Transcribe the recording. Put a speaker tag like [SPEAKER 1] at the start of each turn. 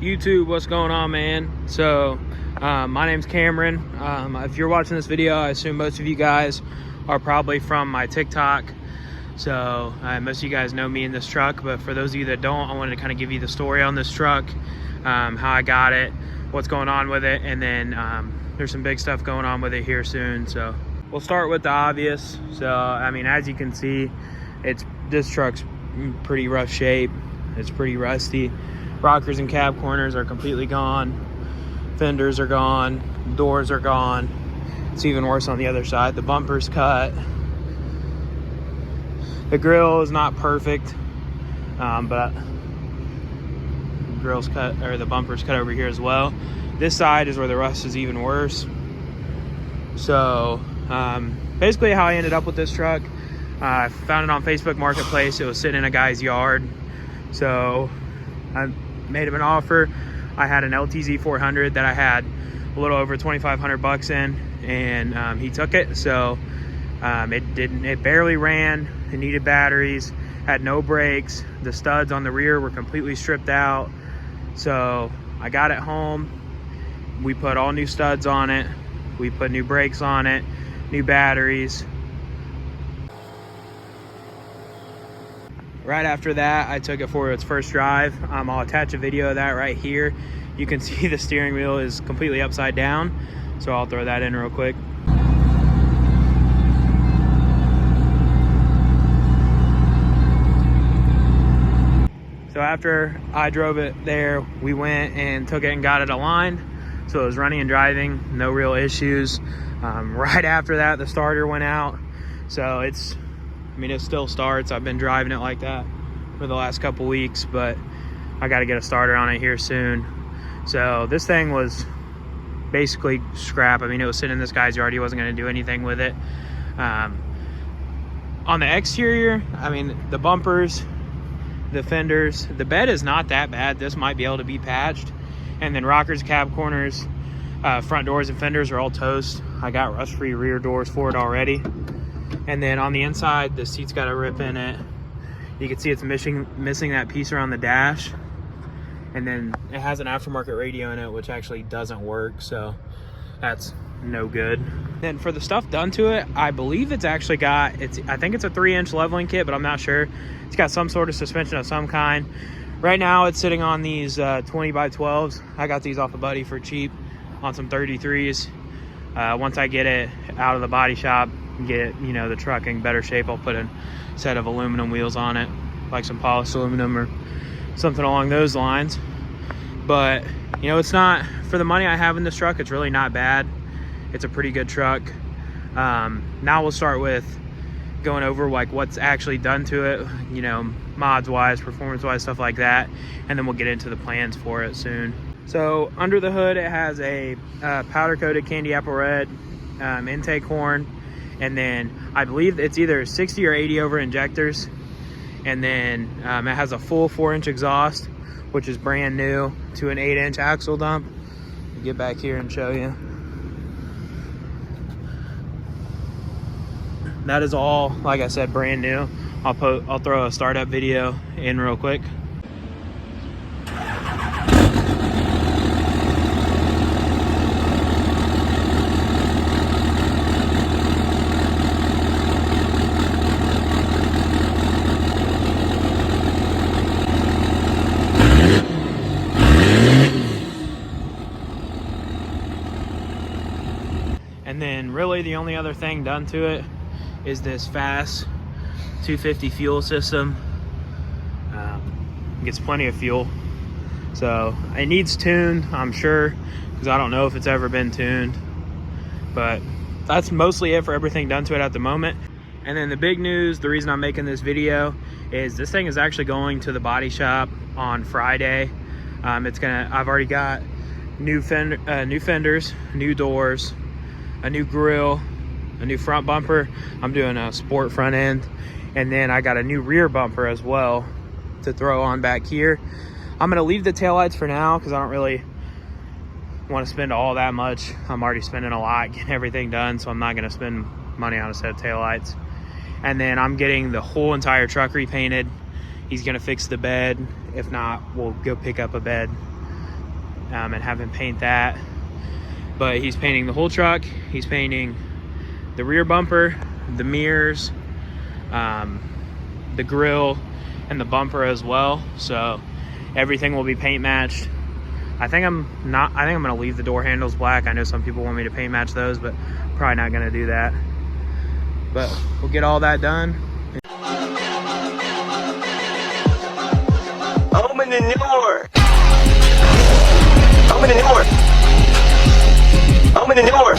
[SPEAKER 1] YouTube, what's going on, man? So my name's Cameron. If you're watching this video, I assume most of you guys are probably from my TikTok. So most of you guys know me in this truck, but for those of you that don't, I wanted to kind of give you the story on this truck, how I got it, what's going on with it, and then there's some big stuff going on with it here soon. So we'll start with the obvious. So I mean, as you can see, this truck's in pretty rough shape. It's pretty rusty. Rockers and cab corners are completely gone. Fenders are gone. Doors are gone. It's even worse on the other side. The bumper's cut. The grill is not perfect, but the grill's cut, or the bumper's cut over here as well. This side is where the rust is even worse. So basically how I ended up with this truck, I found it on Facebook Marketplace. It was sitting in a guy's yard. So I made him an offer. I had an LTZ 400 that I had a little over 2,500 bucks in, and he took it. So it barely ran. It needed batteries, had no brakes. The studs on the rear were completely stripped out. So I got it home. We put all new studs on it. We put new brakes on it, new batteries. Right after that, I took it for its first drive. I'll attach a video of that right here. You can see the steering wheel is completely upside down. So I'll throw that in real quick. So after I drove it there, we went and took it and got it aligned. So it was running and driving, no real issues. Right after that, the starter went out. So it still starts. I've been driving it like that for the last couple weeks, but I got to get a starter on it here soon. So this thing was basically scrap. I mean, it was sitting in this guy's yard. He wasn't going to do anything with it. On the exterior, I mean, the bumpers, the fenders, the bed is not that bad. This might be able to be patched. And then rockers, cab corners, front doors and fenders are all toast. I got rust-free rear doors for it already. And then on the inside, the seat's got a rip in it. You can see it's missing that piece around the dash. And then it has an aftermarket radio in it, which actually doesn't work. So that's no good. Then for the stuff done to it, I believe it's actually got, I think it's a 3-inch leveling kit, but I'm not sure. It's got some sort of suspension of some kind. Right now it's sitting on these 20 by 12s. I got these off a buddy for cheap on some 33s. Once I get it out of the body shop, get the truck in better shape, I'll put a set of aluminum wheels on it, like some polished aluminum or something along those lines. But it's not, for the money I have in this truck, it's really not bad. It's a pretty good truck. Now we'll start with going over like what's actually done to it, mods wise, performance wise, stuff like that, and then we'll get into the plans for it soon. So under the hood, it has a powder coated candy apple red intake horn, and then I believe it's either 60 or 80 over injectors, and then it has a full 4-inch exhaust, which is brand new, to an 8-inch axle dump. I'll get back here and show you. That is all, like I said, brand new. I'll throw a startup video in real quick. And then really the only other thing done to it is this fast 250 fuel system. Gets plenty of fuel. So it needs tuned, I'm sure, because I don't know if it's ever been tuned. But that's mostly it for everything done to it at the moment. And then the big news, the reason I'm making this video, is this thing is actually going to the body shop on Friday. I've already got new fenders, new doors, a new grill, a new front bumper. I'm doing a sport front end, and then I got a new rear bumper as well to throw on back here. I'm gonna leave the taillights for now because I don't really want to spend all that much. I'm already spending a lot getting everything done, so I'm not gonna spend money on a set of taillights. And then I'm getting the whole entire truck repainted. He's gonna fix the bed. If not, we'll go pick up a bed and have him paint that. But he's painting the whole truck. He's painting the rear bumper, the mirrors, the grill, and the bumper as well. So everything will be paint matched. I think I'm gonna leave the door handles black. I know some people want me to paint match those, but probably not gonna do that. But we'll get all that done.
[SPEAKER 2] Open the door. Open the door. Open the door.